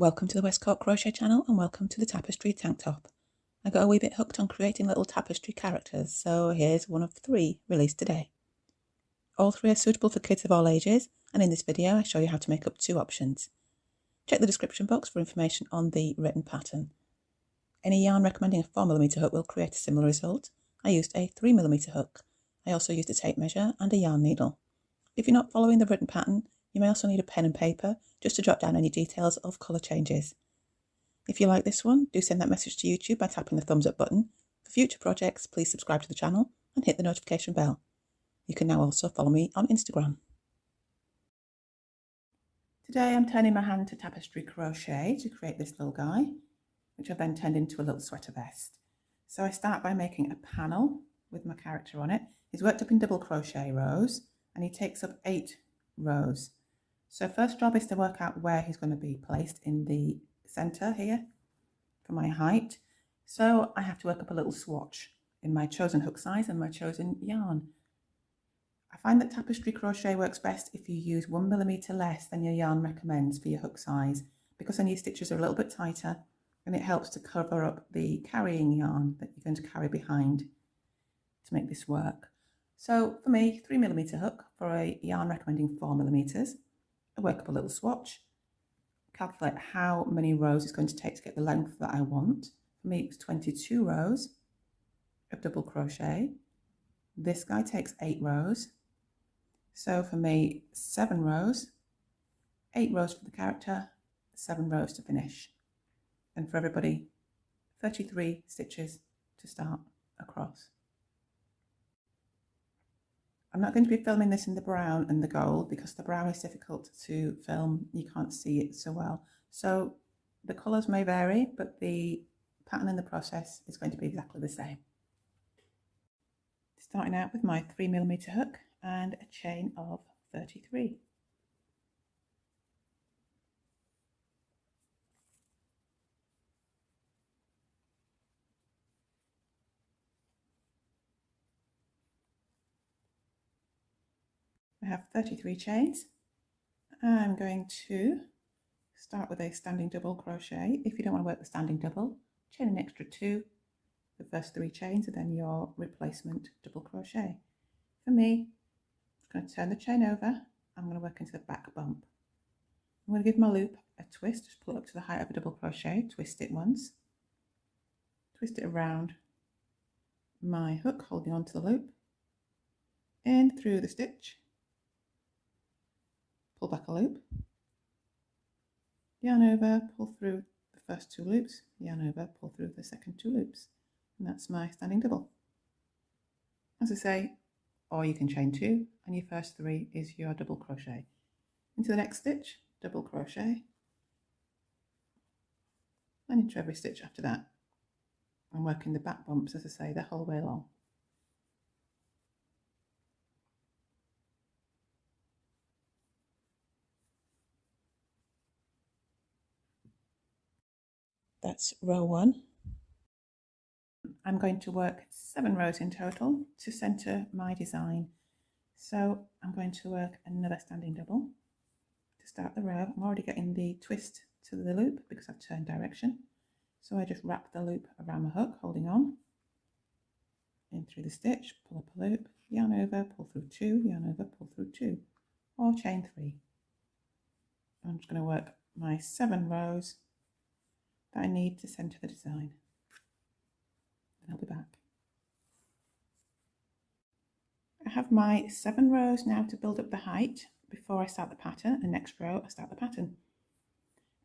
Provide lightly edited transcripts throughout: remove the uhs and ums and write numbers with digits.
Welcome to the Westcote Crochet channel and welcome to the tapestry tank top. I got a wee bit hooked on creating little tapestry characters, so here's one of 3 released today. All 3 are suitable for kids of all ages, and in this video I show you how to make up 2 options. Check the description box for information on the written pattern. Any yarn recommending a 4mm hook will create a similar result. I used a 3mm hook. I also used a tape measure and a yarn needle. If you're not following the written pattern, you may also need a pen and paper just to jot down any details of colour changes. If you like this one, do send that message to YouTube by tapping the thumbs up button. For future projects, please subscribe to the channel and hit the notification bell. You can now also follow me on Instagram. Today I'm turning my hand to tapestry crochet to create this little guy, which I've then turned into a little sweater vest. So I start by making a panel with my character on it. He's worked up in double crochet rows and he takes up 8 rows. So first job is to work out where he's going to be placed in the center here for my height. So I have to work up a little swatch in my chosen hook size and my chosen yarn. I find that tapestry crochet works best if you use 1mm less than your yarn recommends for your hook size, because then your stitches are a little bit tighter and it helps to cover up the carrying yarn that you're going to carry behind to make this work. So for me, 3mm hook for a yarn recommending 4mm. I work up a little swatch, calculate how many rows it's going to take to get the length that I want. For me, it was 22 rows of double crochet. This guy takes 8 rows. So for me, 7 rows, 8 rows for the character, 7 rows to finish. And for everybody, 33 stitches to start across. I'm not going to be filming this in the brown and the gold because the brown is difficult to film. You can't see it so well. So the colours may vary, but the pattern in the process is going to be exactly the same. Starting out with my 3mm hook and a chain of 33. I have 33 chains. I'm going to start with a standing double crochet. If you don't want to work the standing double, chain an extra 2, the first 3 chains, and then your replacement double crochet. For me, I'm going to turn the chain over. I'm going to work into the back bump. I'm going to give my loop a twist, just pull it up to the height of a double crochet, twist it once, twist it around my hook, holding on to the loop, in through the stitch, pull back a loop, yarn over, pull through the first 2 loops, yarn over, pull through the second 2 loops, and that's my standing double. As I say, or you can chain 2 and your first 3 is your double crochet. Into the next stitch, double crochet, and into every stitch after that. I'm working the back bumps, as I say, the whole way along. That's row 1. I'm going to work 7 rows in total to center my design. So I'm going to work another standing double to start the row. I'm already getting the twist to the loop because I've turned direction. So I just wrap the loop around my hook, holding on, in through the stitch, pull up a loop, yarn over, pull through 2, yarn over, pull through 2, or chain 3. I'm just going to work my 7 rows that I need to center the design. And I'll be back. I have my 7 rows now to build up the height before I start the pattern, and next row I start the pattern.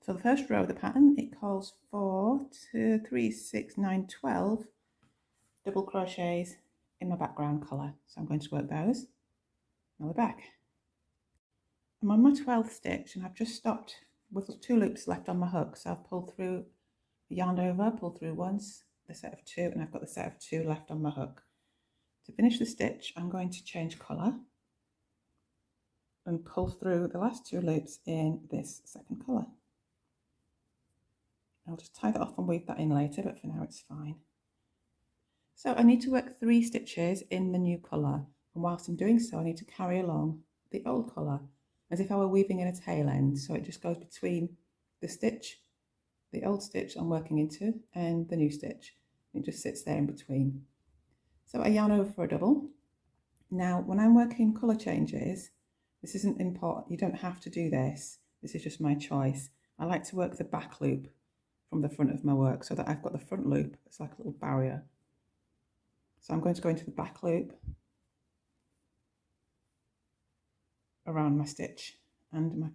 For the first row of the pattern, it calls for 2, 3, 6, 9, 12 double crochets in my background colour. So I'm going to work those. Now we're back. I'm on my 12th stitch and I've just stopped with 2 loops left on my hook. So I've pulled through, yarned over, pulled through once, the set of 2, and I've got the set of 2 left on my hook. To finish the stitch, I'm going to change colour and pull through the last 2 loops in this second colour. I'll just tie that off and weave that in later, but for now it's fine. So I need to work 3 stitches in the new colour, and whilst I'm doing so I need to carry along the old colour as if I were weaving in a tail end, so it just goes between the stitch the old stitch I'm working into and the new stitch. It just sits there in between. So I yarn over for a double. Now, when I'm working colour changes, this isn't important. You don't have to do this. This is just my choice. I like to work the back loop from the front of my work so that I've got the front loop. It's like a little barrier. So I'm going to go into the back loop around my stitch and my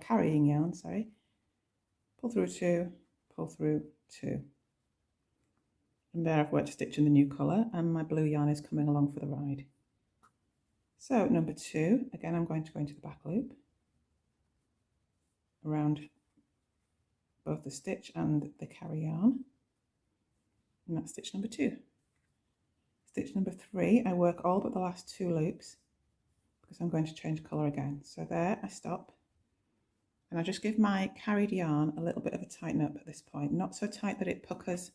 carrying yarn, sorry. Pull through two, pull through two. And there I've worked a stitch in the new colour and my blue yarn is coming along for the ride. So number 2, again I'm going to go into the back loop around both the stitch and the carry yarn, and that's stitch number 2. Stitch number 3, I work all but the last 2 loops because I'm going to change colour again. So there I stop and I just give my carried yarn a little bit of a tighten up at this point, not so tight that it puckers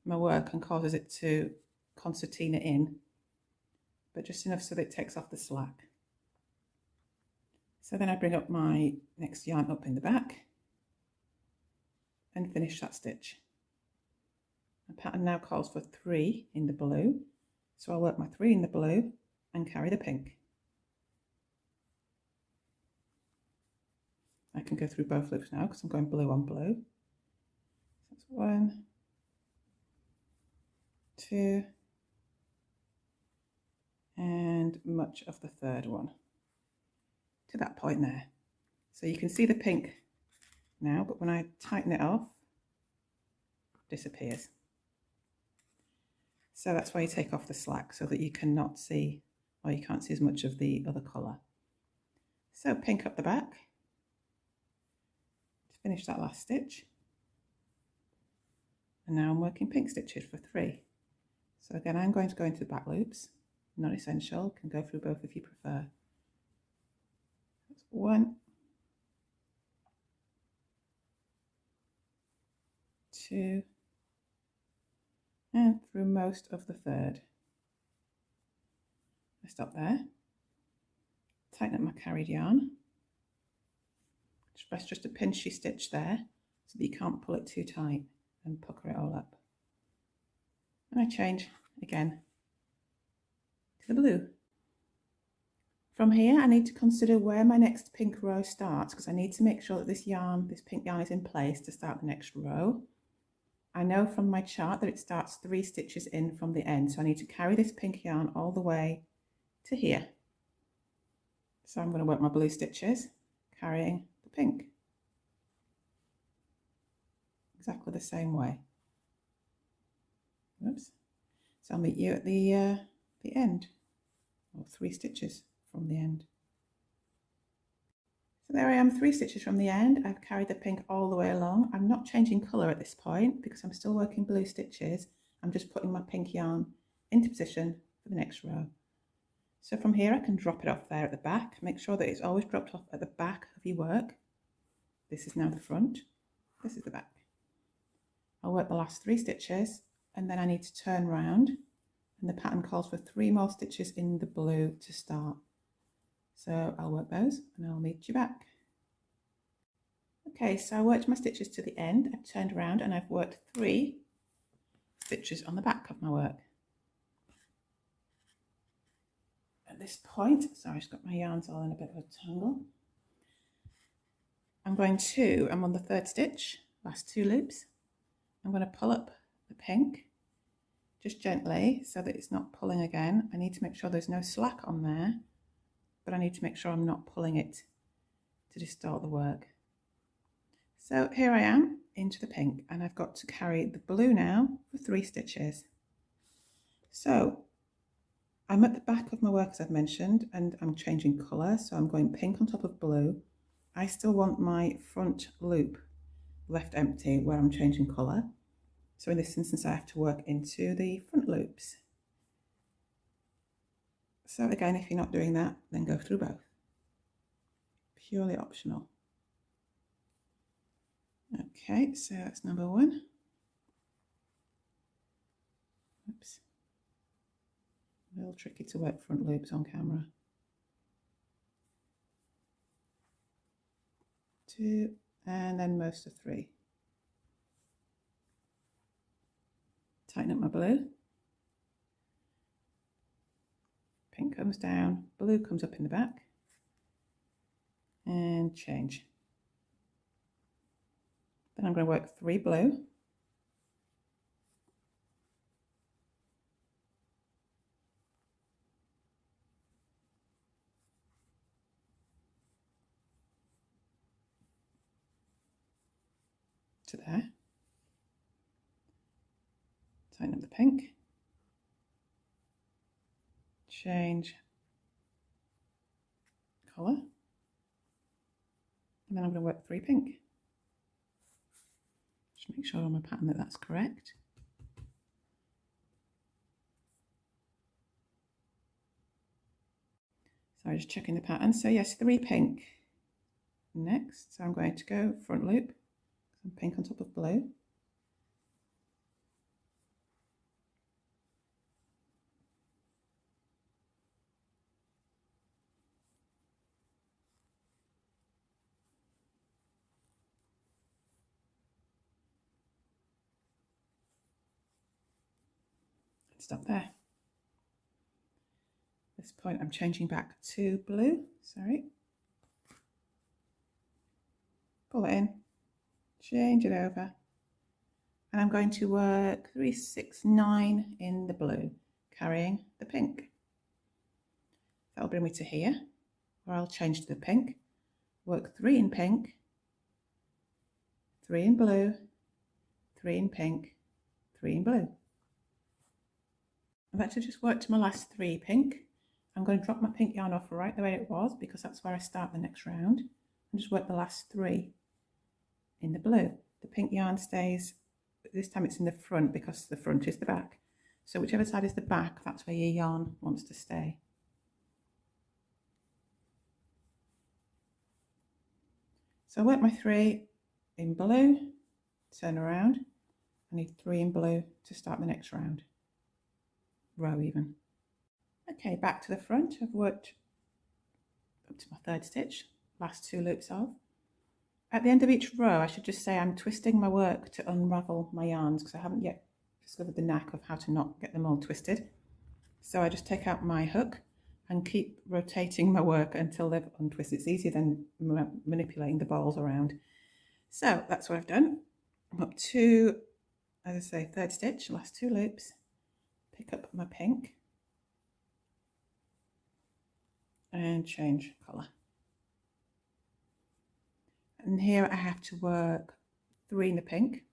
my work and causes it to concertina in, but just enough so that it takes off the slack. So then I bring up my next yarn up in the back and finish that stitch. The pattern now calls for 3 in the blue, so I'll work my 3 in the blue and carry the pink. I can go through both loops now because I'm going blue on blue. So that's 1, 2, and much of the third one to that point there. So you can see the pink now, but when I tighten it off, it disappears. So that's why you take off the slack, so that you cannot see, or you can't see as much of the other colour. So pink up the back to finish that last stitch. And now I'm working pink stitches for 3. So again, I'm going to go into the back loops, not essential, can go through both if you prefer. That's 1, 2, and through most of the third. I stop there, tighten up my carried yarn, press just a pinchy stitch there so that you can't pull it too tight and pucker it all up. And I change again to the blue. From here I need to consider where my next pink row starts, because I need to make sure that this pink yarn is in place to start the next row. I know from my chart that it starts 3 stitches in from the end, so I need to carry this pink yarn all the way to here. So I'm going to work my blue stitches carrying the pink exactly the same way. Oops. So I'll meet you at the end, or 3 stitches from the end. So there I am, 3 stitches from the end. I've carried the pink all the way along. I'm not changing colour at this point because I'm still working blue stitches. I'm just putting my pink yarn into position for the next row. So from here I can drop it off there at the back. Make sure that it's always dropped off at the back of your work. This is now the front, this is the back. I'll work the last 3 stitches and then I need to turn round, and the pattern calls for 3 more stitches in the blue to start. So I'll work those and I'll meet you back. Okay, so I worked my stitches to the end, I've turned around and I've worked 3 stitches on the back of my work. At this point, sorry, I've just got my yarns all in a bit of a tangle. I'm on the 3rd stitch, last 2 loops. I'm going to pull up the pink just gently so that it's not pulling again. I need to make sure there's no slack on there, but I need to make sure I'm not pulling it to distort the work. So here I am into the pink, and I've got to carry the blue now for 3 stitches. So I'm at the back of my work, as I've mentioned, and I'm changing colour, so I'm going pink on top of blue. I still want my front loop left empty where I'm changing colour. So in this instance I have to work into the front loops. So again, if you're not doing that, then go through both. Purely optional. Okay, so that's number 1. Oops. A little tricky to work front loops on camera. 2, and then most of 3. Tighten up my blue. Pink comes down, blue comes up in the back, and change. Then I'm going to work 3 blue, to there, tighten up the pink, change colour, and then I'm going to work 3 pink. Just make sure on my pattern that that's correct. So just checking the pattern. So yes, 3 pink next. So I'm going to go front loop, some pink on top of blue. Stop there. At this point I'm changing back to blue, sorry. Pull it in, change it over, and I'm going to work 3, 6, 9 in the blue, carrying the pink. That'll bring me to here, where I'll change to the pink, work 3 in pink, 3 in blue, 3 in pink, 3 in blue. I've actually just worked to my last 3 pink. I'm going to drop my pink yarn off right the way it was because that's where I start the next round, and just work the last 3 in the blue. The pink yarn stays, this time it's in the front because the front is the back. So whichever side is the back, that's where your yarn wants to stay. So I work my 3 in blue, turn around. I need 3 in blue to start the next round. Row even. Okay, back to the front. I've worked up to my 3rd stitch, last 2 loops of. At the end of each row, I should just say I'm twisting my work to unravel my yarns because I haven't yet discovered the knack of how to not get them all twisted. So I just take out my hook and keep rotating my work until they've untwisted. It's easier than manipulating the balls around. So that's what I've done. I'm up to, as I say, 3rd stitch, last 2 loops. Pick up my pink and change colour. And here I have to work 3 in the pink,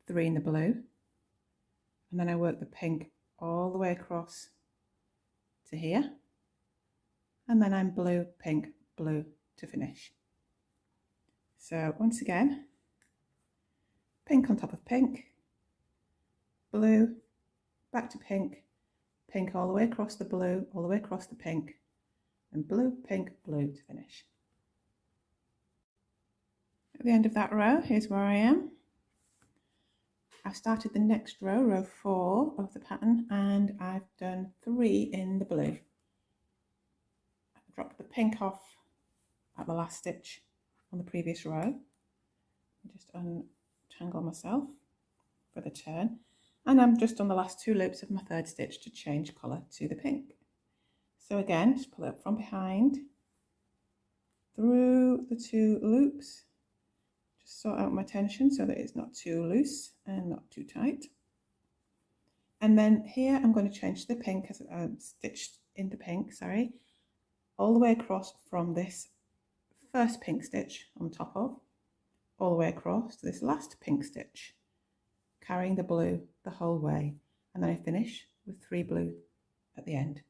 3 in the blue, and then I work the pink all the way across to here, and then I'm blue, pink, blue to finish. So once again, pink on top of pink, blue, back to pink, pink all the way across the blue, all the way across the pink, and blue, pink, blue to finish. At the end of that row, here's where I am. I've started the next row, row 4 of the pattern, and I've done 3 in the blue. I've dropped the pink off at the last stitch on the previous row. Just untangle myself for the turn, and I'm just on the last 2 loops of my 3rd stitch to change colour to the pink. So again, just pull it up from behind, through the 2 loops, just sort out my tension so that it's not too loose and not too tight. And then here I'm going to change the pink as stitched in the pink, sorry, all the way across from this first pink stitch on top of, all the way across to this last pink stitch, carrying the blue the whole way, and then I finish with 3 blue at the end.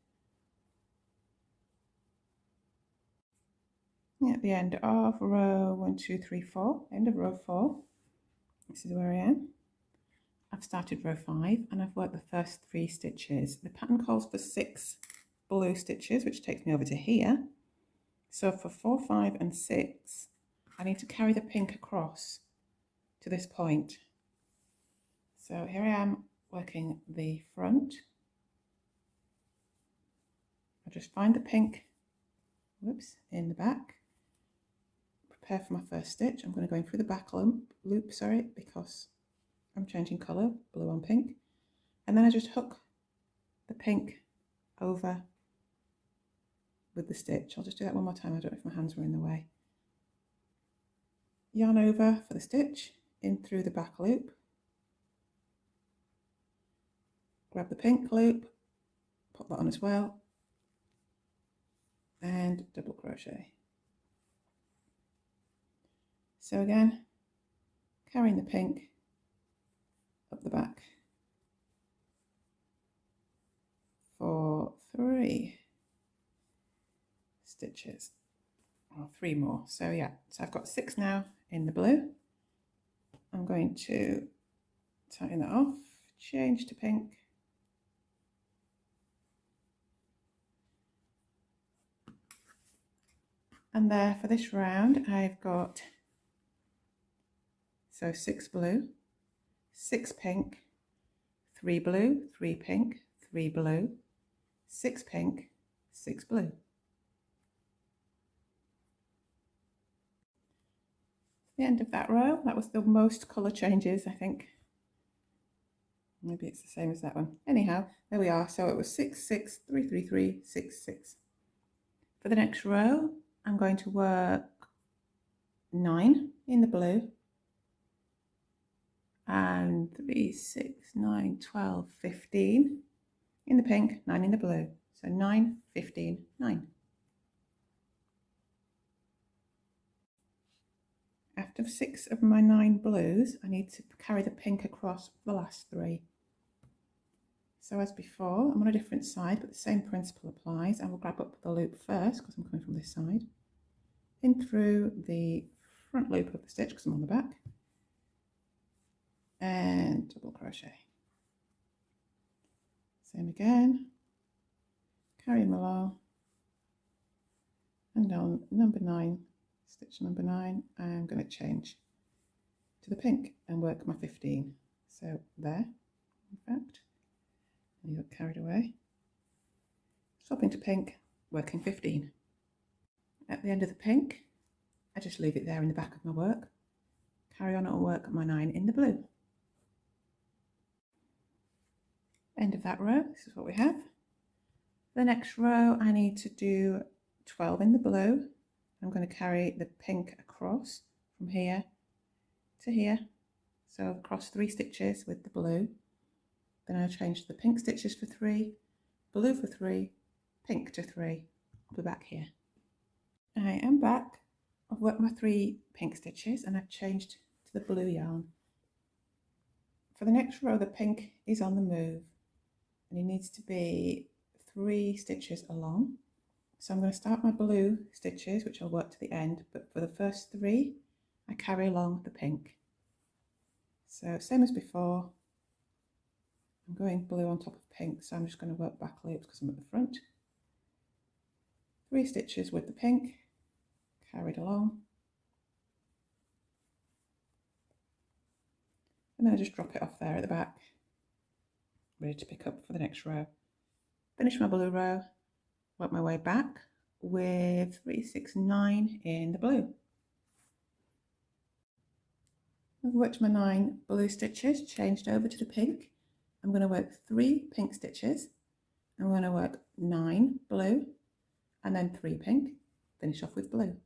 At the end of row 1, 2, 3, 4, end of row 4, this is where I am. I've started row 5 and I've worked the first 3 stitches. The pattern calls for 6 blue stitches, which takes me over to here. So for 4, 5 and 6, I need to carry the pink across to this point. So here I am working the front. I just find the pink, whoops, in the back. Prepare for my first stitch. I'm going to go in through the back loop, because I'm changing colour, blue on pink, and then I just hook the pink over with the stitch. I'll just do that one more time. I don't know if my hands were in the way. Yarn over for the stitch, in through the back loop, grab the pink loop, pop that on as well, and double crochet. So again, carrying the pink up the back for 3 stitches, or 3 more. So yeah, so I've got 6 now in the blue. I'm going to tighten that off, change to pink, and there for this round I've got 6 blue, 6 pink, 3 blue, 3 pink, 3 blue, 6 pink, 6 blue. The end of that row, that was the most colour changes, I think. Maybe it's the same as that one. Anyhow, there we are. So it was 6, 6, 3, 3, 3, 6, 6. For the next row, I'm going to work 9 in the blue, and 3, 6, 9, 12, 15 in the pink, 9 in the blue. So 9, 15, 9. After 6 of my 9 blues, I need to carry the pink across the last 3. So as before, I'm on a different side, but the same principle applies. I will grab up the loop first, because I'm coming from this side, in through the front loop of the stitch, because I'm on the back, and double crochet. Same again, carry them along, and on number 9, stitch number 9, I'm going to change to the pink and work my 15. So there, in fact, and you got carried away. Swapping to pink, working 15. At the end of the pink, I just leave it there in the back of my work. Carry on and work my 9 in the blue. End of that row, this is what we have. The next row, I need to do 12 in the blue. I'm going to carry the pink across from here to here. So across 3 stitches with the blue. Then I'll change the pink stitches for 3, blue for 3, pink to 3. I'll be back here. I am back. I've worked my 3 pink stitches and I've changed to the blue yarn. For the next row, the pink is on the move and it needs to be 3 stitches along. So I'm going to start my blue stitches, which I'll work to the end, but for the first 3, I carry along the pink. So same as before, I'm going blue on top of pink, so I'm just going to work back loops because I'm at the front. 3 stitches with the pink, carried along. And then I just drop it off there at the back, ready to pick up for the next row. Finish my blue row, work my way back with 3, 6, 9 in the blue. I've worked my 9 blue stitches, changed over to the pink. I'm going to work 3 pink stitches. I'm going to work 9 blue and then 3 pink, finish off with blue.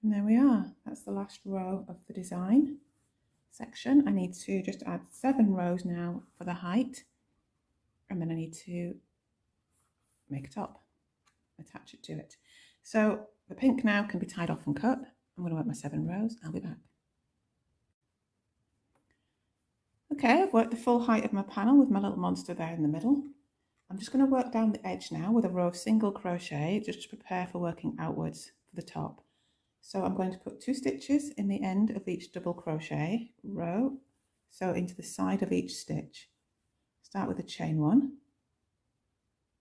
And there we are, that's the last row of the design section. I need to just add 7 rows now for the height, and then I need to make a top, attach it to it. So the pink now can be tied off and cut. I'm going to work my 7 rows, I'll be back. Okay, I've worked the full height of my panel with my little monster there in the middle. I'm just going to work down the edge now with a row of single crochet, just to prepare for working outwards for the top. So I'm going to put 2 stitches in the end of each double crochet row, so into the side of each stitch. Start with a chain 1,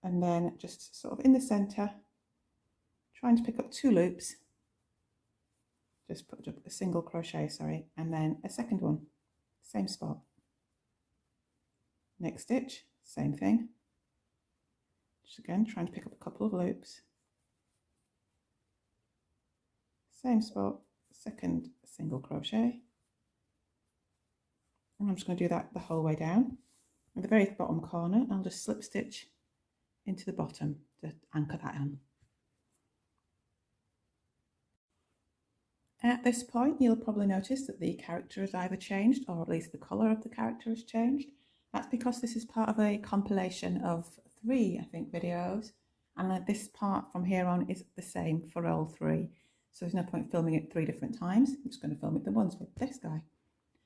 and then just sort of in the center, trying to pick up 2 loops, just put up a single crochet, sorry, and then a second one, same spot. Next stitch, same thing. Just again, trying to pick up a couple of loops. Same spot, second single crochet, And I'm just going to do that the whole way down. At the very bottom corner, I'll just slip stitch into the bottom to anchor that on. At this point, you'll probably notice that the character has either changed, or at least the colour of the character has changed. That's because this is part of a compilation of 3, I think, videos, and this part from here on is the same for all 3. So there's no point filming it 3 different times. I'm just going to film it the once with this guy.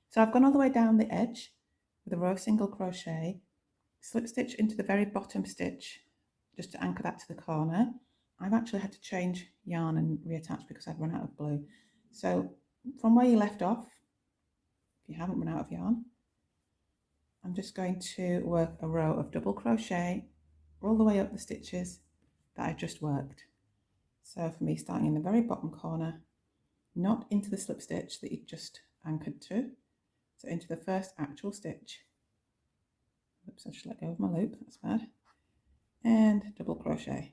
So I've gone all the way down the edge with a row single crochet, slip stitch into the very bottom stitch just to anchor that to the corner. I've actually had to change yarn and reattach because I've run out of blue. So from where you left off, if you haven't run out of yarn, I'm just going to work a row of double crochet all the way up the stitches that I just worked. So for me, starting in the very bottom corner, not into the slip stitch that you just anchored to, so into the first actual stitch. Oops, I just let go of my loop, that's bad. And double crochet,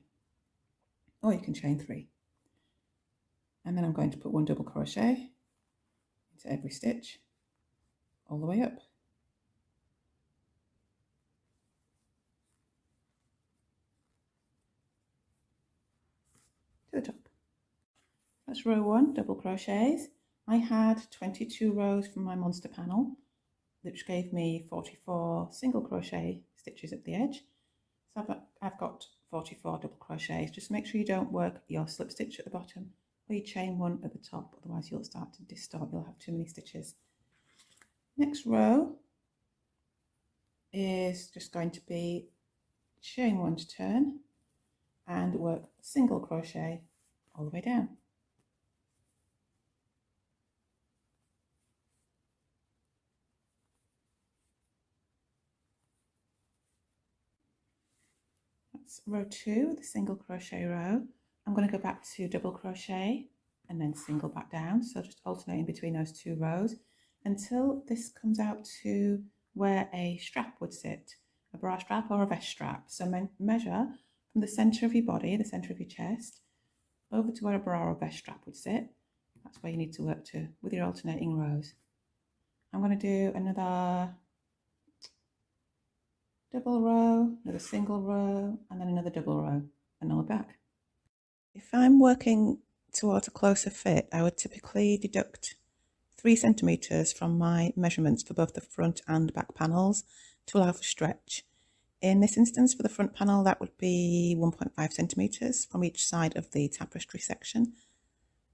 or you can chain 3. And then I'm going to put 1 double crochet into every stitch all the way up. To the top. That's row 1, double crochets. I had 22 rows from my monster panel, which gave me 44 single crochet stitches at the edge. So I've got 44 double crochets. Just make sure you don't work your slip stitch at the bottom, or you chain 1 at the top, otherwise you'll start to distort, you'll have too many stitches. Next row is just going to be chain 1 to turn and work single crochet all the way down. That's row 2, the single crochet row. I'm going to go back to double crochet and then single back down, so just alternating between those 2 rows until this comes out to where a strap would sit, a bra strap or a vest strap. So measure from the centre of your body, the centre of your chest, over to where a bra or vest strap would sit. That's where you need to work to with your alternating rows. I'm going to do another double row, another single row, and then another double row, and all back. If I'm working towards a closer fit, I would typically deduct 3 centimetres from my measurements for both the front and back panels to allow for stretch. In this instance, for the front panel, that would be 1.5 centimetres from each side of the tapestry section.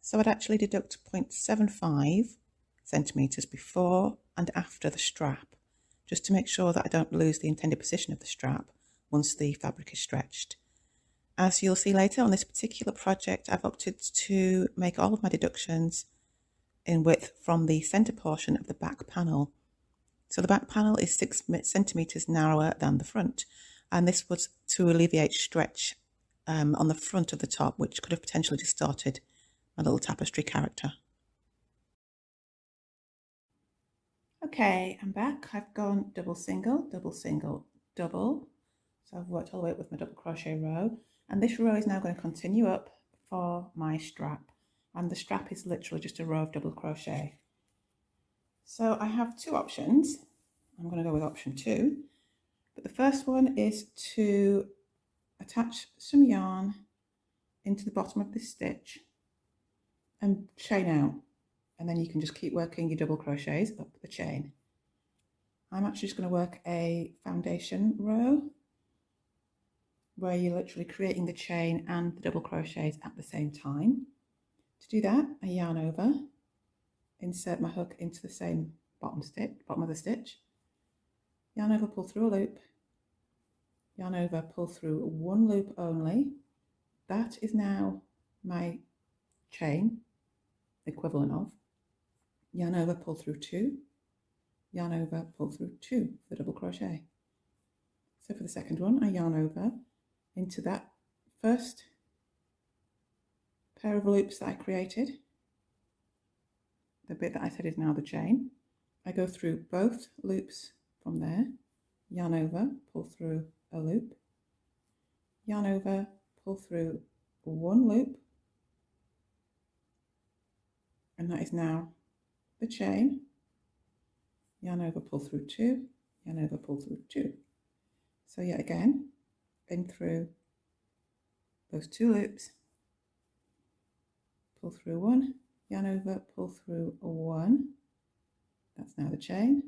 So I'd actually deduct 0.75 centimetres before and after the strap, just to make sure that I don't lose the intended position of the strap once the fabric is stretched. As you'll see later on this particular project, I've opted to make all of my deductions in width from the centre portion of the back panel. So the back panel is 6 centimetres narrower than the front, and this was to alleviate stretch on the front of the top, which could have potentially distorted my little tapestry character. Okay, I'm back. I've gone double single, double single, double. So I've worked all the way up with my double crochet row, and this row is now going to continue up for my strap, and the strap is literally just a row of double crochet. So I have 2 options. I'm going to go with option 2, but the first one is to attach some yarn into the bottom of this stitch and chain out, and then you can just keep working your double crochets up the chain. I'm actually just going to work a foundation row where you're literally creating the chain and the double crochets at the same time. To do that, I yarn over, insert my hook into the same bottom of the stitch, yarn over, pull through a loop, yarn over, pull through 1 loop only. That is now my chain, equivalent of. Yarn over, pull through 2, yarn over, pull through 2 for the double crochet. So for the second one, I yarn over into that first pair of loops that I created, the bit that I said is now the chain. I go through both loops from there, yarn over, pull through a loop, yarn over, pull through 1 loop, and that is now the chain. yarn over, pull through 2, yarn over, pull through 2. So yet again, in through those 2 loops, pull through 1, yarn over, pull through 1. That's now the chain.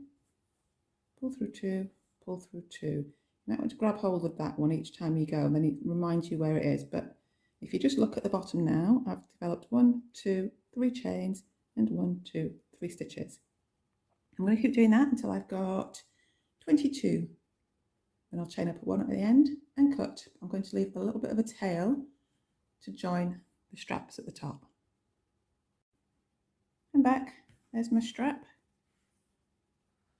Pull through 2, pull through 2. Now to grab hold of that one each time you go, and then it reminds you where it is. But if you just look at the bottom now, I've developed 1, 2, 3 chains and 1, 2, 3 stitches. I'm going to keep doing that until I've got 22. Then I'll chain up 1 at the end and cut. I'm going to leave a little bit of a tail to join the straps at the top. And back, there's my strap.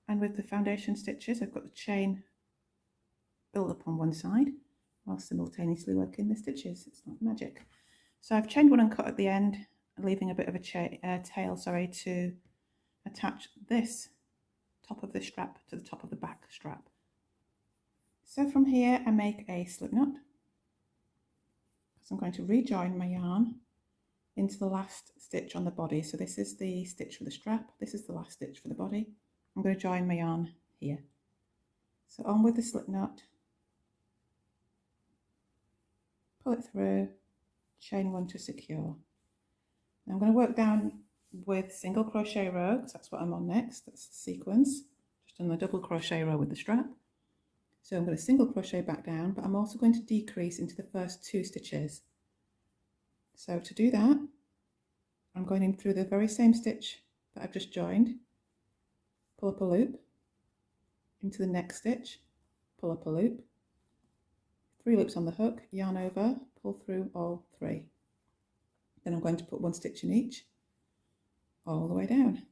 And with the foundation stitches, I've got the chain build up on one side while simultaneously working the stitches. It's not magic. So I've chained 1 and cut at the end, leaving a bit of a tail to attach this top of the strap to the top of the back strap. So from here I make a slip knot, because I'm going to rejoin my yarn into the last stitch on the body. So this is the stitch for the strap, this is the last stitch for the body. I'm going to join my yarn here. So on with the slip knot, pull it through, chain 1 to secure. Now I'm going to work down with single crochet row, because that's what I'm on next. That's the sequence, just on the double crochet row with the strap. So I'm going to single crochet back down, but I'm also going to decrease into the first 2 stitches. So to do that, I'm going in through the very same stitch that I've just joined, pull up a loop, into the next stitch, pull up a loop, 3 loops on the hook, yarn over, pull through all 3. Then I'm going to put 1 stitch in each, all the way down.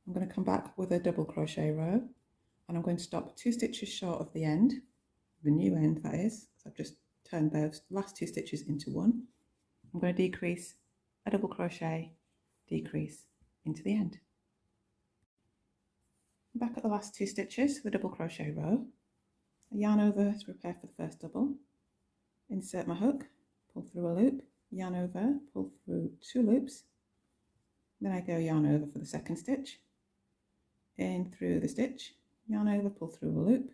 I'm going to come back with a double crochet row, and I'm going to stop 2 stitches short of the end, the new end that is, so I've just turned those last 2 stitches into 1. I'm going to decrease, a double crochet, decrease into the end. Back at the last 2 stitches, the double crochet row, a yarn over to prepare for the first double, insert my hook, pull through a loop, yarn over, pull through 2 loops, then I go yarn over for the second stitch, in through the stitch, yarn over, pull through a loop,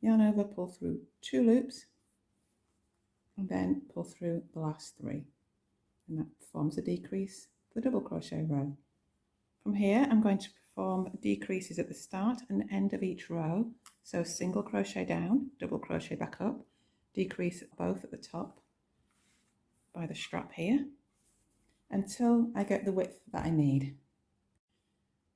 yarn over, pull through 2 loops, and then pull through the last 3, and that forms a decrease for the double crochet row. From here I'm going to perform decreases at the start and end of each row, so single crochet down, double crochet back up, decrease both at the top by the strap here until I get the width that I need.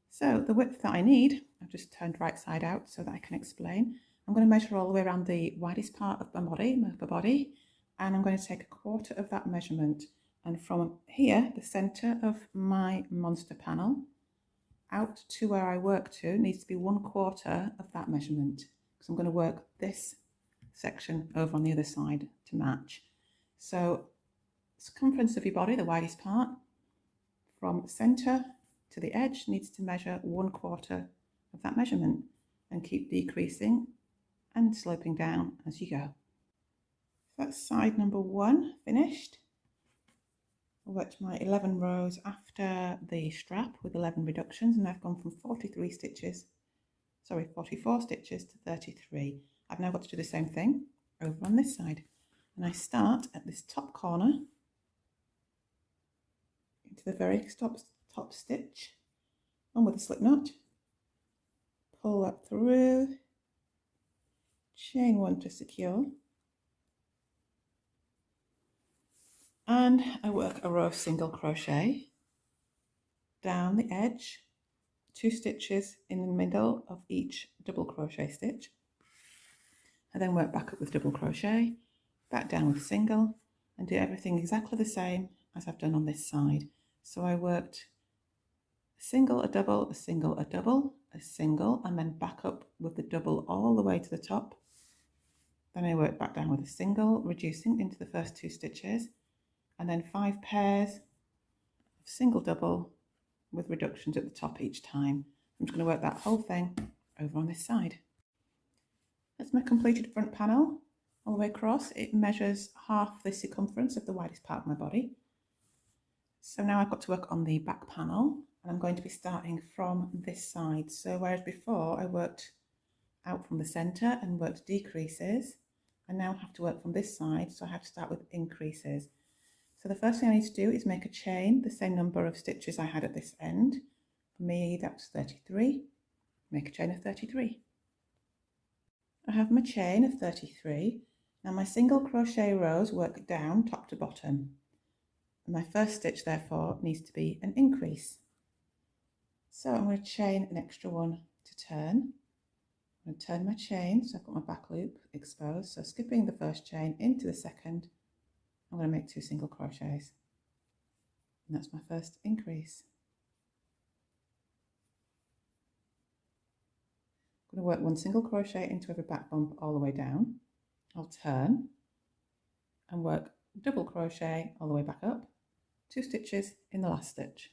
So the width that I need, I've just turned right side out so that I can explain. I'm going to measure all the way around the widest part of my body, my upper body, and I'm going to take 1/4 of that measurement, and from here, the centre of my monster panel, out to where I work to needs to be 1/4 of that measurement, because I'm going to work this section over on the other side to match. So circumference of your body, the widest part, from centre to the edge needs to measure 1/4 of that measurement, and keep decreasing and sloping down as you go. So that's side number 1 finished. I worked my 11 rows after the strap with 11 reductions, and I've gone from 44 stitches to 33. I've now got to do the same thing over on this side, and I start at this top corner into the very top stitch, on with a slip knot, pull up through, chain 1 to secure, and I work a row of single crochet down the edge, 2 stitches in the middle of each double crochet stitch. I then work back up with double crochet, back down with single, and do everything exactly the same as I've done on this side. So I worked a single, a double, a single, a double, a single, and then back up with the double all the way to the top. Then I worked back down with a single, reducing into the first 2 stitches, and then 5 pairs of single double with reductions at the top each time. I'm just going to work that whole thing over on this side. That's my completed front panel all the way across. It measures half the circumference of the widest part of my body. So now I've got to work on the back panel. and I'm going to be starting from this side. So whereas before I worked out from the centre and worked decreases, I now have to work from this side, so I have to start with increases. So the first thing I need to do is make a chain, the same number of stitches I had at this end. For me, that was 33. Make a chain of 33. I have my chain of 33. Now my single crochet rows work down top to bottom. And my first stitch therefore needs to be an increase. So I'm going to chain an extra one to turn. I'm going to turn my chain, so I've got my back loop exposed. So skipping the first chain into the second, I'm going to make 2 single crochets. And that's my first increase. I'm going to work 1 single crochet into every back bump all the way down. I'll turn and work double crochet all the way back up, 2 stitches in the last stitch.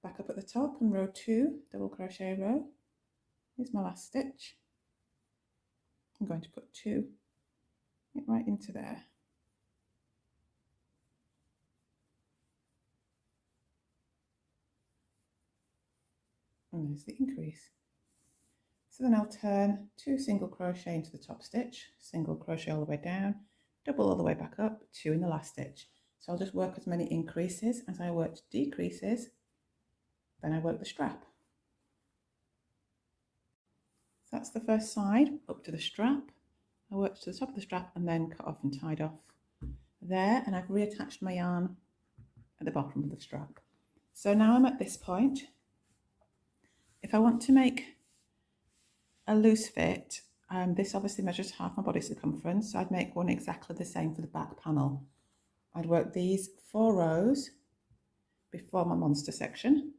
Back up at the top on row 2, double crochet row. Here's my last stitch. I'm going to put 2 right into there. And there's the increase. So then I'll turn 2 single crochet into the top stitch, single crochet all the way down, double all the way back up, 2 in the last stitch. So I'll just work as many increases as I worked decreases, then I work the strap. So that's the first side, up to the strap. I worked to the top of the strap and then cut off and tied off there, and I've reattached my yarn at the bottom of the strap. So now I'm at this point. If I want to make a loose fit, this obviously measures half my body circumference, so I'd make one exactly the same for the back panel. I'd work these 4 rows before my monster section,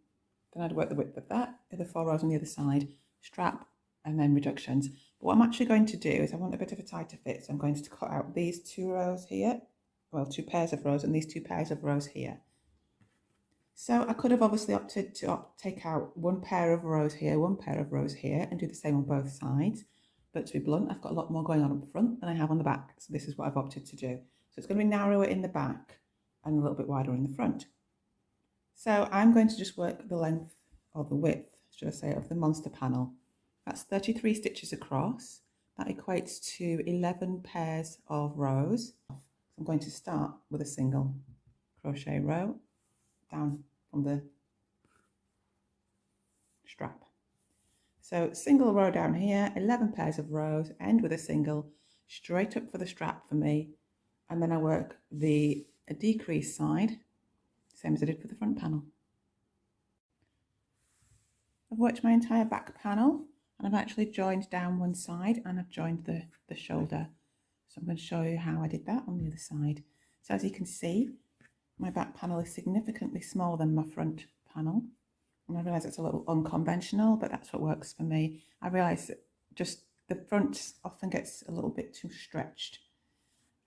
then I'd work the width of that, the 4 rows on the other side, strap, and then reductions. But what I'm actually going to do is I want a bit of a tighter fit, so I'm going to cut out these 2 rows here, well, 2 pairs of rows, and these 2 pairs of rows here. So I could have obviously opted to take out 1 pair of rows here, 1 pair of rows here, and do the same on both sides. But to be blunt, I've got a lot more going on up front than I have on the back, so this is what I've opted to do. So it's going to be narrower in the back and a little bit wider in the front. So I'm going to just work the length, or the width, should I say, of the monster panel. That's 33 stitches across. That equates to 11 pairs of rows. I'm going to start with a single crochet row down from the strap. So single row down here, 11 pairs of rows, end with a single, straight up for the strap for me, and then I work the decrease side, same as I did for the front panel. I've worked my entire back panel, and I've actually joined down one side and I've joined the shoulder. So I'm going to show you how I did that on the other side. So as you can see, my back panel is significantly smaller than my front panel. And I realise it's a little unconventional, but that's what works for me. I realise that just the front often gets a little bit too stretched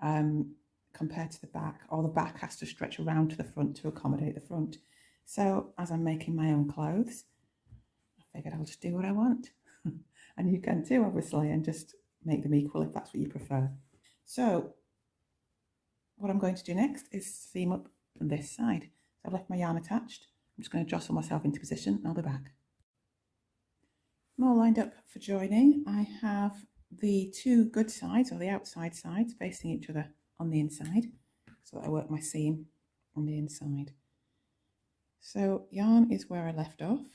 compared to the back, or the back has to stretch around to the front to accommodate the front. So as I'm making my own clothes, I figured I'll just do what I want. And you can too, obviously, and just make them equal if that's what you prefer. So what I'm going to do next is seam up this side. So I've left my yarn attached. I'm just going to jostle myself into position and I'll be back. I'm all lined up for joining. I have the 2 good sides, or the outside sides, facing each other on the inside, so that I work my seam on the inside. So yarn is where I left off.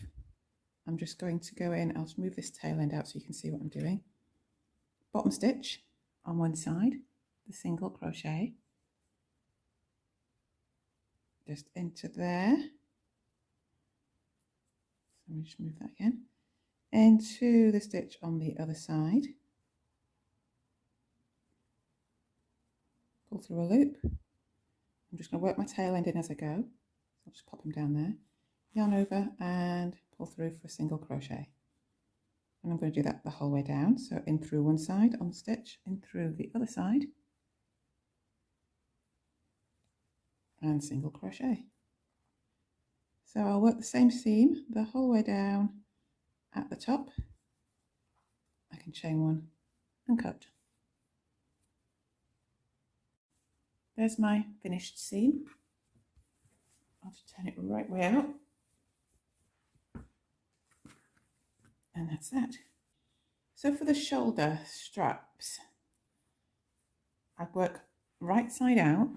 I'm just going to go in, I'll just move this tail end out so you can see what I'm doing. Bottom stitch on one side, the single crochet, just into there. So let me just move that again. Into the stitch on the other side. Pull through a loop. I'm just going to work my tail end in as I go. So I'll just pop them down there. Yarn over and pull through for a single crochet. And I'm going to do that the whole way down. So in through one side on the stitch, in through the other side, and single crochet. So I'll work the same seam the whole way down at the top. I can chain 1 and cut. There's my finished seam. I'll just turn it right way out. And that's that. So for the shoulder straps, I'd work right side out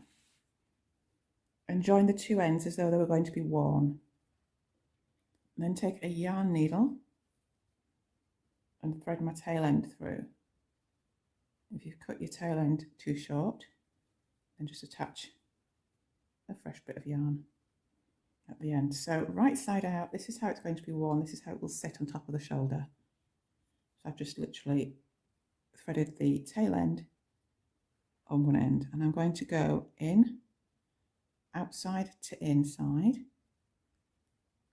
and join the two ends as though they were going to be worn. And then take a yarn needle and thread my tail end through. If you've cut your tail end too short, then just attach a fresh bit of yarn at the end. So right side out, this is how it's going to be worn. This is how it will sit on top of the shoulder. So I've just literally threaded the tail end on one end, and I'm going to go in, outside to inside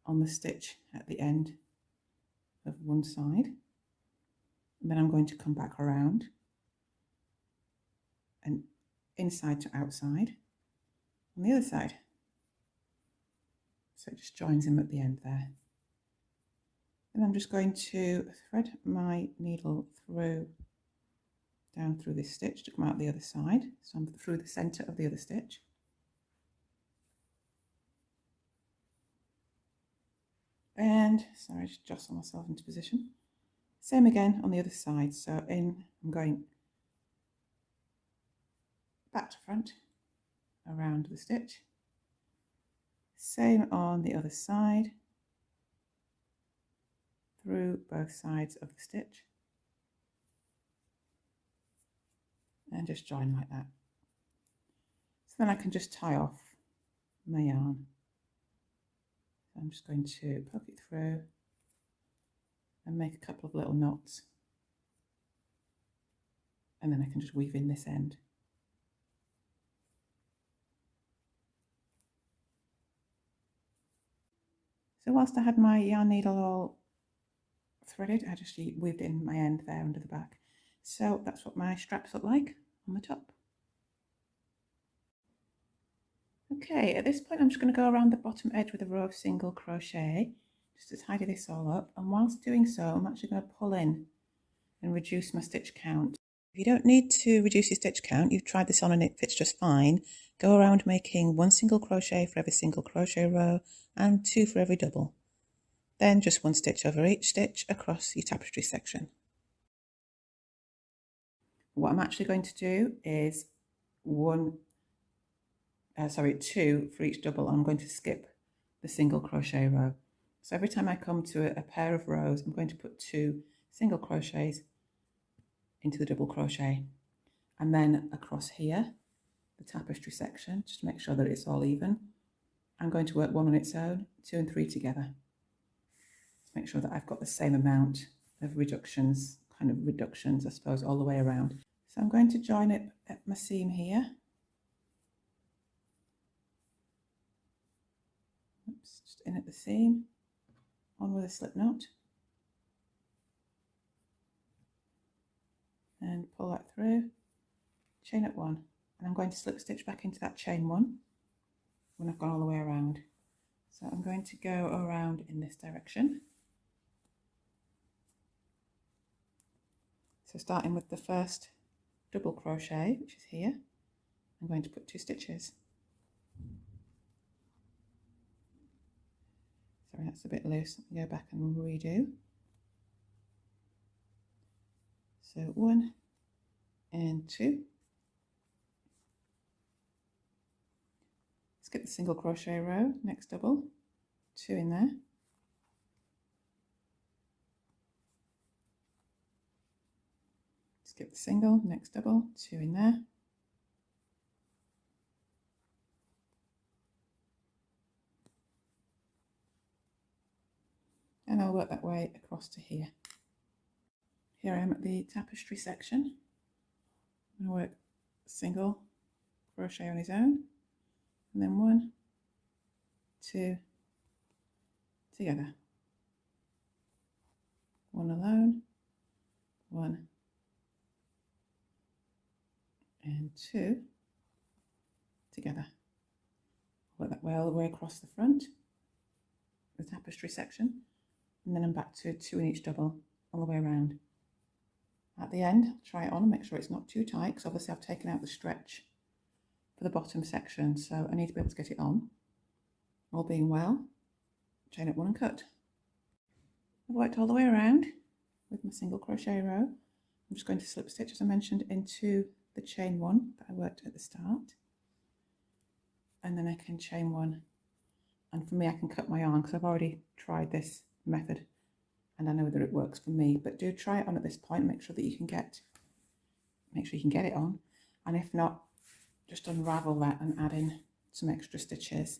on the stitch at the end of one side, and then I'm going to come back around and inside to outside on the other side. So it just joins in at the end there. And I'm just going to thread my needle through, down through this stitch to come out the other side. So I'm through the centre of the other stitch. And sorry, just jostle myself into position. Same again on the other side. So in, I'm going back to front around the stitch. Same on the other side, through both sides of the stitch, and just join like that. So then I can just tie off my yarn. So I'm just going to poke it through and make a couple of little knots, and then I can just weave in this end. So whilst I had my yarn needle all threaded, I just weaved in my end there under the back. So that's what my straps look like on the top. Okay, at this point I'm just going to go around the bottom edge with a row of single crochet just to tidy this all up, and whilst doing so I'm actually going to pull in and reduce my stitch count. If you don't need to reduce your stitch count, you've tried this on and it fits just fine, go around making 1 single crochet for every single crochet row and 2 for every double. Then just 1 stitch over each stitch across your tapestry section. What I'm actually going to do is 2 for each double. I'm going to skip the single crochet row. So every time I come to a pair of rows, I'm going to put 2 single crochets into the double crochet, and then across here, the tapestry section, just to make sure that it's all even, I'm going to work 1 on its own, 2 and 3 together, to make sure that I've got the same amount of reductions, I suppose, all the way around. So I'm going to join it at my seam here. Oops, just in at the seam, on with a slip knot, and pull that through, chain at 1, and I'm going to slip stitch back into that chain 1 when I've gone all the way around. So I'm going to go around in this direction. So starting with the first double crochet, which is here, I'm going to put 2 stitches. Sorry, that's a bit loose. Let me go back and redo. So 1 and 2. Skip the single crochet row, next double, 2 in there. Skip the single, next double, 2 in there. And I'll work that way across to here. Here I am at the tapestry section. I'm going to work single crochet on his own, and then 1, 2, together. 1 alone, 1 and 2 together. Work that way all the way across the front, the tapestry section, and then I'm back to 2 in each double all the way around. At the end, try it on and make sure it's not too tight, because obviously I've taken out the stretch for the bottom section, so I need to be able to get it on All being well, chain up one and cut. I've worked all the way around with my single crochet row. I'm just going to slip stitch, as I mentioned, into the chain one that I worked at the start, and then I can chain one, and for me I can cut my yarn because I've already tried this method and I know that it works for me. But do try it on at this point, make sure you can get it on, and if not, just unravel that and add in some extra stitches.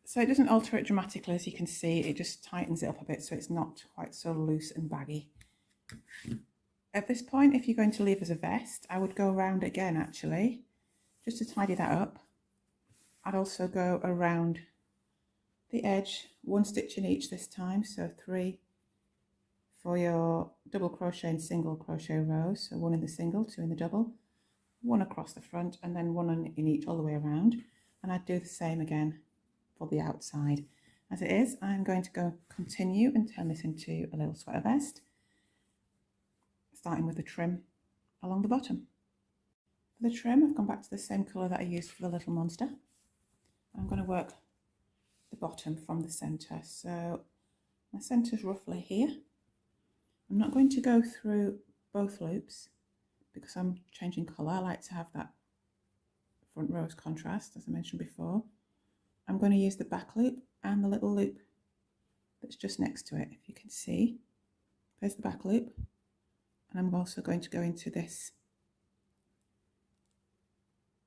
So it doesn't alter it dramatically, as you can see, it just tightens it up a bit so it's not quite so loose and baggy. At this point, if you're going to leave as a vest, I would go around again actually, just to tidy that up. I'd also go around the edge, one stitch in each this time, so 3 for your double crochet and single crochet rows, so 1 in the single, 2 in the double, 1 across the front, and then 1 in each all the way around. And I'd do the same again for the outside. As it is, I'm going to go continue and turn this into a little sweater vest, starting with the trim along the bottom. For the trim, I've gone back to the same colour that I used for the little monster. I'm going to work the bottom from the centre. So my centre is roughly here. I'm not going to go through both loops because I'm changing colour. I like to have that front row's contrast, as I mentioned before. I'm going to use the back loop and the little loop that's just next to it. If you can see, there's the back loop, and I'm also going to go into this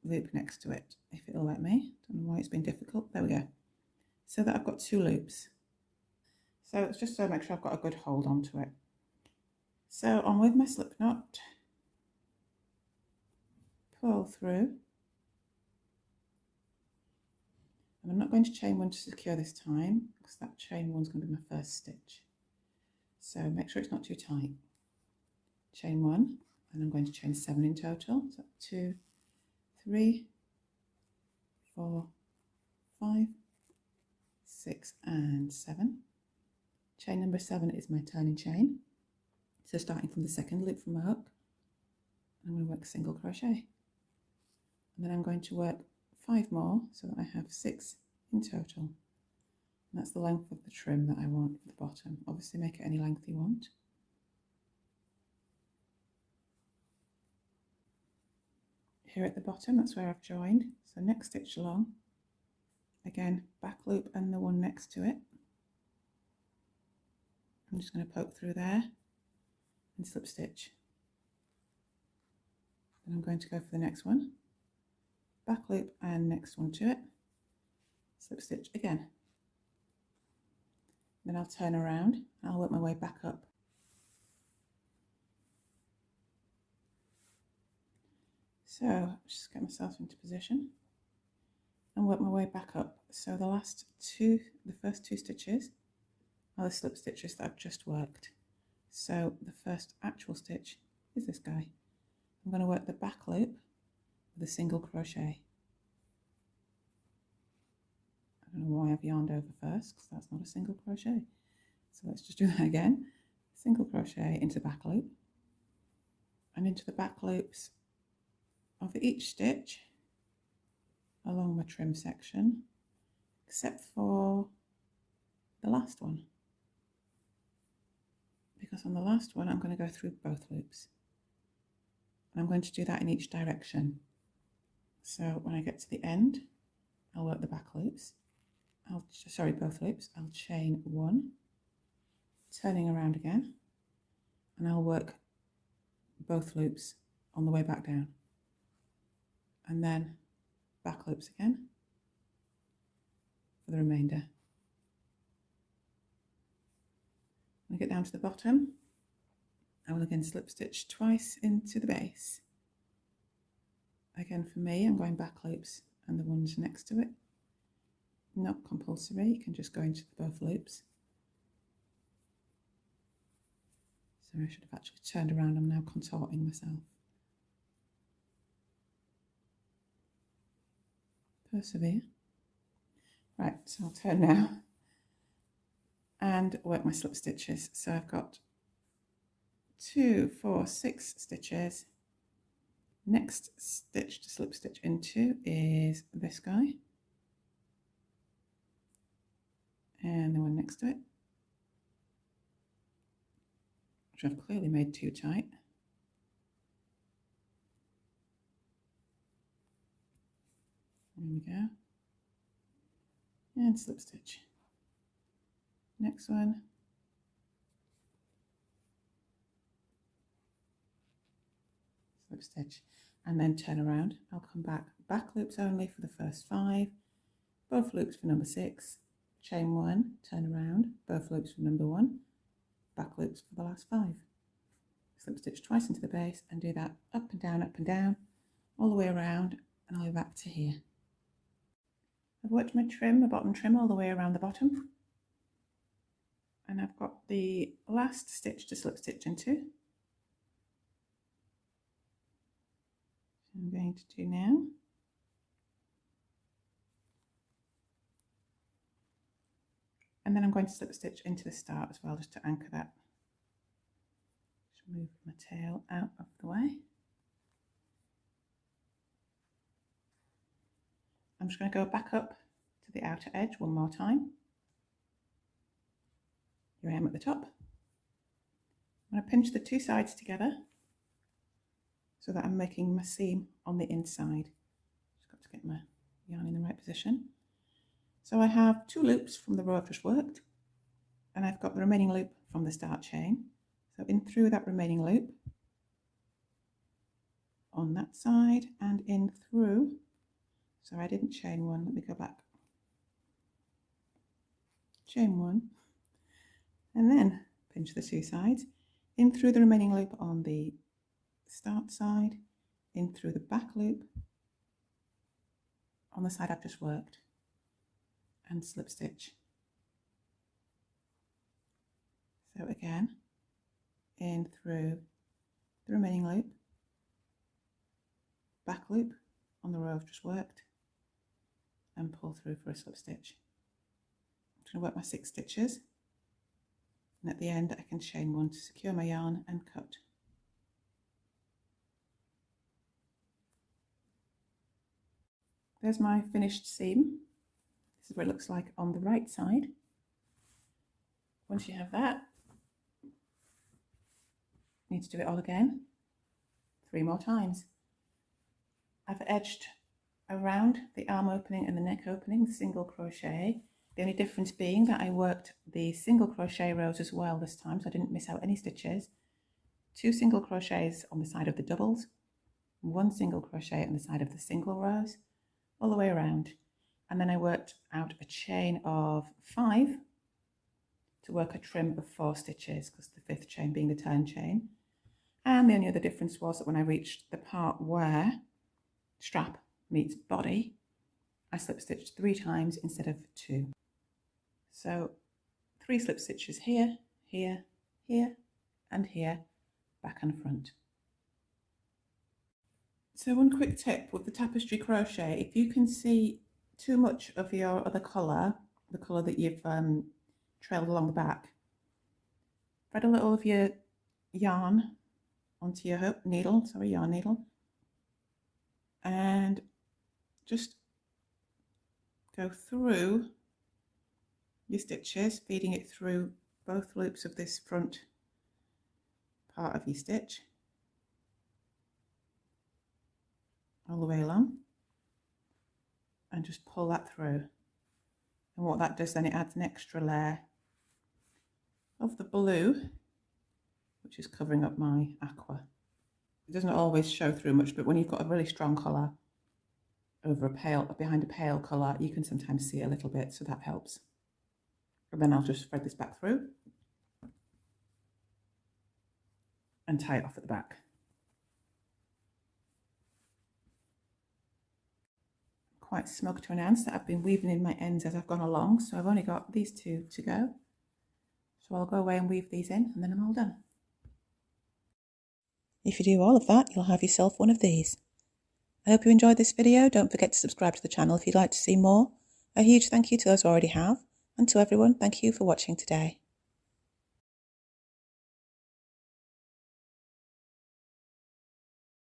loop next to it, if it'll let me. Don't know why it's been difficult. There we go. So that I've got 2 loops. So it's just to make sure I've got a good hold onto it. So on with my slip knot, pull through, and I'm not going to chain one to secure this time because that chain one's going to be my first stitch. So make sure it's not too tight. Chain 1, and I'm going to chain 7 in total. So 2, 3, 4, 5, 6 and 7. Chain number 7 is my turning chain. So starting from the second loop from my hook, I'm going to work single crochet. And then I'm going to work 5 more so that I have 6 in total. And that's the length of the trim that I want for the bottom. Obviously make it any length you want. Here at the bottom, that's where I've joined. So next stitch along, again, back loop and the one next to it. I'm just going to poke through there and slip stitch. Then I'm going to go for the next one, back loop and next one to it, slip stitch again. Then I'll turn around and I'll work my way back up. So just get myself into position and work my way back up. So the first two stitches are the slip stitches that I've just worked. So the first actual stitch is this guy. I'm going to work the back loop with a single crochet. I don't know why I've yarned over first because that's not a single crochet. So let's just do that again. Single crochet into the back loop and into the back loops of each stitch along my trim section, except for the last one, because on the last one I'm going to go through both loops, and I'm going to do that in each direction. So when I get to the end, I'll work the back loops, both loops. I'll chain 1, turning around again, and I'll work both loops on the way back down, and then back loops again for the remainder. When I get down to the bottom, I will again slip stitch twice into the base. Again, for me, I'm going back loops and the ones next to it. Not compulsory, you can just go into both loops. So I should have actually turned around, I'm now contorting myself. Persevere. Right, so I'll turn now and work my slip stitches. So I've got 2, 4, 6 stitches Next stitch to slip stitch into is this guy and the one next to it, which I've clearly made too tight. There we go. And slip stitch. Next one. Slip stitch. And then turn around. I'll come back loops only for the first 5, both loops for number 6, chain 1, turn around, both loops for number 1, back loops for the last 5. Slip stitch twice into the base and do that up and down, all the way around, and I'll go back to here. I've worked my bottom trim all the way around the bottom, and I've got the last stitch to slip stitch into. I'm going to do now. And then I'm going to slip stitch into the start as well, just to anchor that. Just move my tail out of the way. I'm just going to go back up to the outer edge one more time. Here I am at the top. I'm going to pinch the 2 sides together so that I'm making my seam on the inside. Just got to get my yarn in the right position. So I have 2 loops from the row I've just worked, and I've got the remaining loop from the start chain. So in through that remaining loop on that side and in through. Sorry, I didn't chain 1, let me go back. Chain 1 and then pinch the 2 sides, in through the remaining loop on the start side, in through the back loop on the side I've just worked, and slip stitch. So again, in through the remaining loop, back loop on the row I've just worked, and pull through for a slip stitch. I'm going to work my 6 stitches, and at the end I can chain 1 to secure my yarn and cut. There's my finished seam. This is what it looks like on the right side. Once you have that, you need to do it all again 3 more times. I've edged around the arm opening and the neck opening with single crochet. The only difference being that I worked the single crochet rows as well this time, so I didn't miss out any stitches. 2 single crochets on the side of the doubles, 1 single crochet on the side of the single rows, all the way around. And then I worked out a chain of 5 to work a trim of 4 stitches, because the 5th chain being the turn chain. And the only other difference was that when I reached the part where strap meets body, I slip stitched 3 times instead of 2. So 3 slip stitches here, here, here, and here, back and front. So one quick tip with the tapestry crochet, if you can see too much of your other colour, the colour that you've trailed along the back, thread a little of your yarn onto your yarn needle, and just go through your stitches, feeding it through both loops of this front part of your stitch, all the way along, and just pull that through. And what that does then, it adds an extra layer of the blue, which is covering up my aqua. It doesn't always show through much, but when you've got a really strong colour over behind a pale colour, you can sometimes see it a little bit, so that helps. And then I'll just thread this back through and tie it off at the back. Quite smug to announce that I've been weaving in my ends as I've gone along, so I've only got these 2 to go. So I'll go away and weave these in, and then I'm all done. If you do all of that, you'll have yourself one of these. I hope you enjoyed this video. Don't forget to subscribe to the channel if you'd like to see more. A huge thank you to those who already have, and to everyone, thank you for watching today.